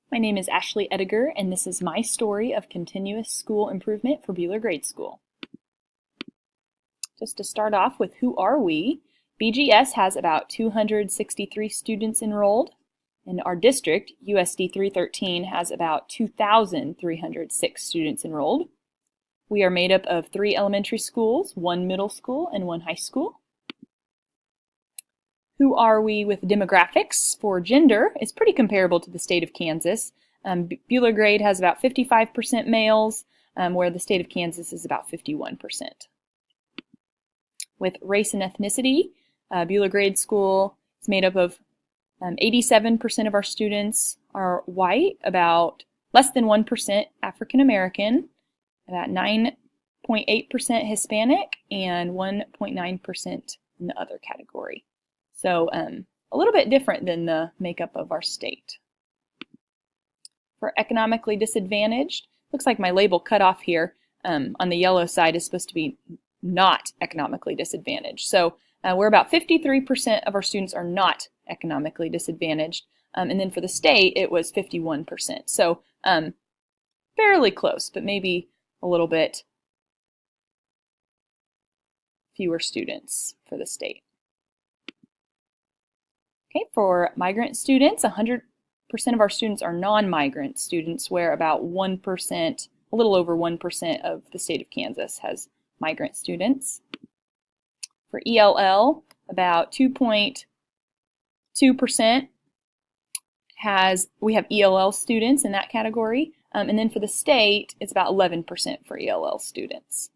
My name is Ashley Ediger, and this is my story of continuous school improvement for Buhler Grade School. Just to start off with, who are we? BGS has about 263 students enrolled, and our district, USD 313, has about 2,306 students enrolled. We are made up of 3 elementary schools, 1 middle school, and 1 high school. Who are we with demographics? For gender, it's pretty comparable to the state of Kansas. Buhler Grade has about 55% males, where the state of Kansas is about 51%. With race and ethnicity, Buhler Grade School is made up of 87% of our students are white, about less than 1% African American, about 9.8% Hispanic, and 1.9% in the other category. So a little bit different than the makeup of our state. For economically disadvantaged, looks like my label cut off here on the yellow side is supposed to be not economically disadvantaged. So we're about 53% of our students are not economically disadvantaged. And then for the state, it was 51%. So fairly close, but maybe a little bit fewer students for the state. Okay, for migrant students, 100% of our students are non-migrant students, where about 1%, a little over 1% of the state of Kansas has migrant students. For ELL, about 2.2% we have ELL students in that category. And then for the state, it's about 11% for ELL students.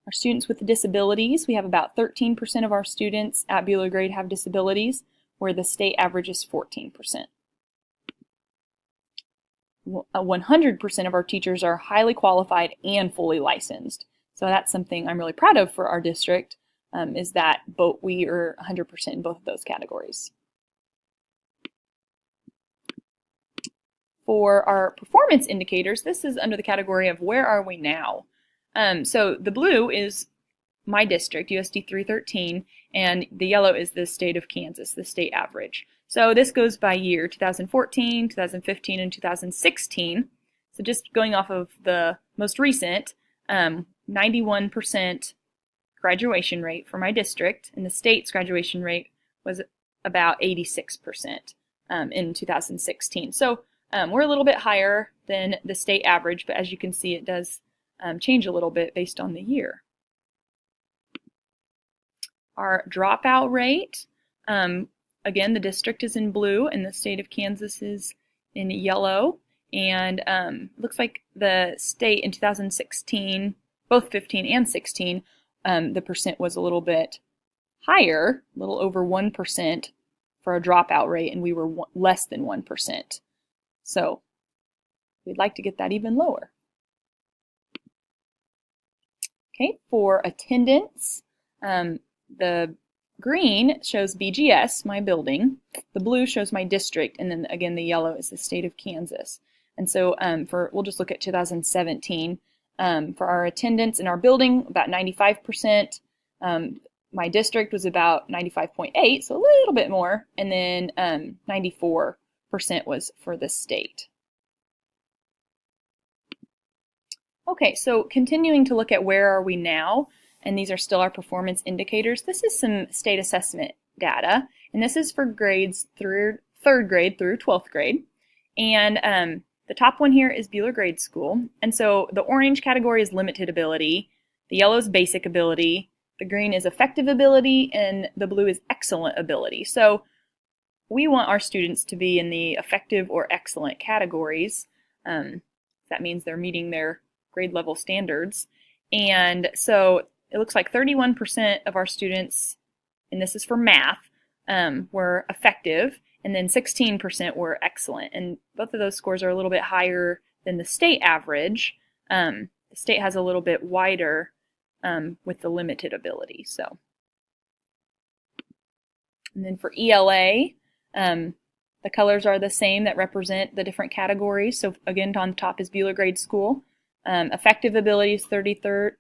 Our students with disabilities, we have about 13% of our students at Buhler Grade have disabilities, where the state average is 14%. 100% of our teachers are highly qualified and fully licensed. So that's something I'm really proud of for our district, is that we are 100% in both of those categories. For our performance indicators, this is under the category of where are we now? So the blue is my district, USD 313, and the yellow is the state of Kansas, the state average. So this goes by year, 2014, 2015, and 2016. So just going off of the most recent, 91% graduation rate for my district, and the state's graduation rate was about 86% in 2016. So we're a little bit higher than the state average, but as you can see, it does change a little bit based on the year. Our dropout rate, again, the district is in blue and the state of Kansas is in yellow. And looks like the state in 2016, both 15 and 16, the percent was a little bit higher, a little over 1% for a dropout rate, and we were less than 1%. So we'd like to get that even lower. Okay, for attendance, the green shows BGS, my building, the blue shows my district, and then again the yellow is the state of Kansas. And so we'll just look at 2017. For our attendance in our building, about 95%. My district was about 95.8, so a little bit more, and then 94% was for the state. Okay, so continuing to look at where are we now, and these are still our performance indicators. This is some state assessment data, and this is for grades through 3rd grade through 12th grade. And the top one here is Buhler Grade School, and so the orange category is limited ability, the yellow is basic ability, the green is effective ability, and the blue is excellent ability. So we want our students to be in the effective or excellent categories. That means they're meeting their grade level standards. And so it looks like 31% of our students, and this is for math, were effective, and then 16% were excellent. And both of those scores are a little bit higher than the state average. The state has a little bit wider with the limited ability. So, and then for ELA, the colors are the same that represent the different categories. So again, on top is Buhler Grade School. Effective ability is 33%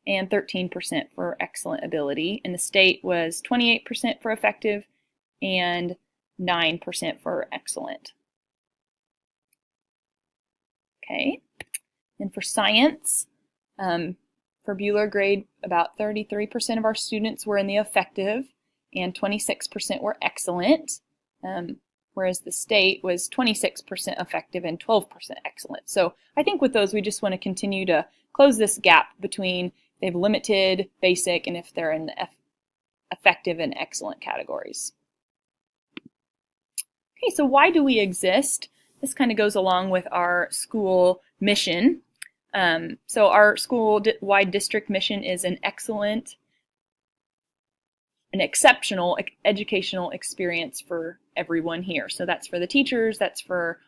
and 13% for excellent ability. And the state was 28% for effective and 9% for excellent. Okay, and for science, for Bueller grade, about 33% of our students were in the effective and 26% were excellent, whereas the state was 26% effective and 12% excellent. So I think with those, we just want to continue to close this gap between if they have limited, basic, and if they're in the effective and excellent categories. Okay, so why do we exist? This kind of goes along with our school mission. So our school-wide district mission is an exceptional educational experience for everyone here. So that's for the teachers, that's for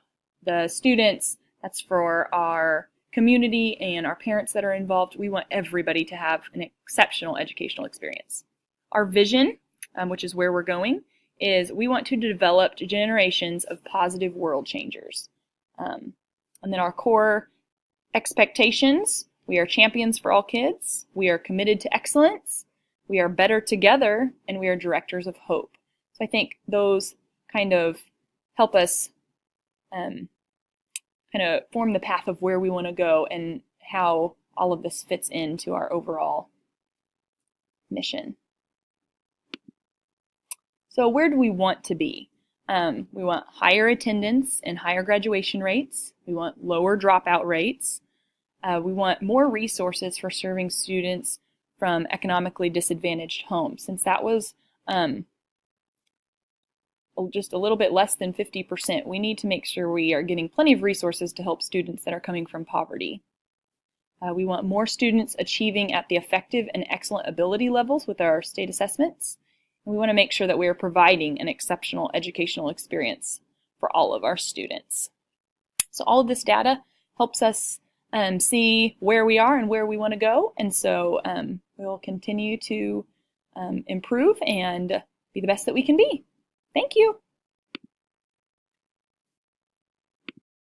the students, that's for our community and our parents that are involved. We want everybody to have an exceptional educational experience. Our vision, which is where we're going, is we want to develop generations of positive world changers. And then our core expectations: we are champions for all kids, we are committed to excellence, we are better together, and we are directors of hope. So I think those kind of help us kind of form the path of where we want to go and how all of this fits into our overall mission. So where do we want to be? We want higher attendance and higher graduation rates. We want lower dropout rates. We want more resources for serving students from economically disadvantaged homes. Since that was just a little bit less than 50%, we need to make sure we are getting plenty of resources to help students that are coming from poverty. We want more students achieving at the effective and excellent ability levels with our state assessments. We want to make sure that we are providing an exceptional educational experience for all of our students. So all of this data helps us see where we are and where we want to go, and so we'll continue to improve and be the best that we can be. Thank you.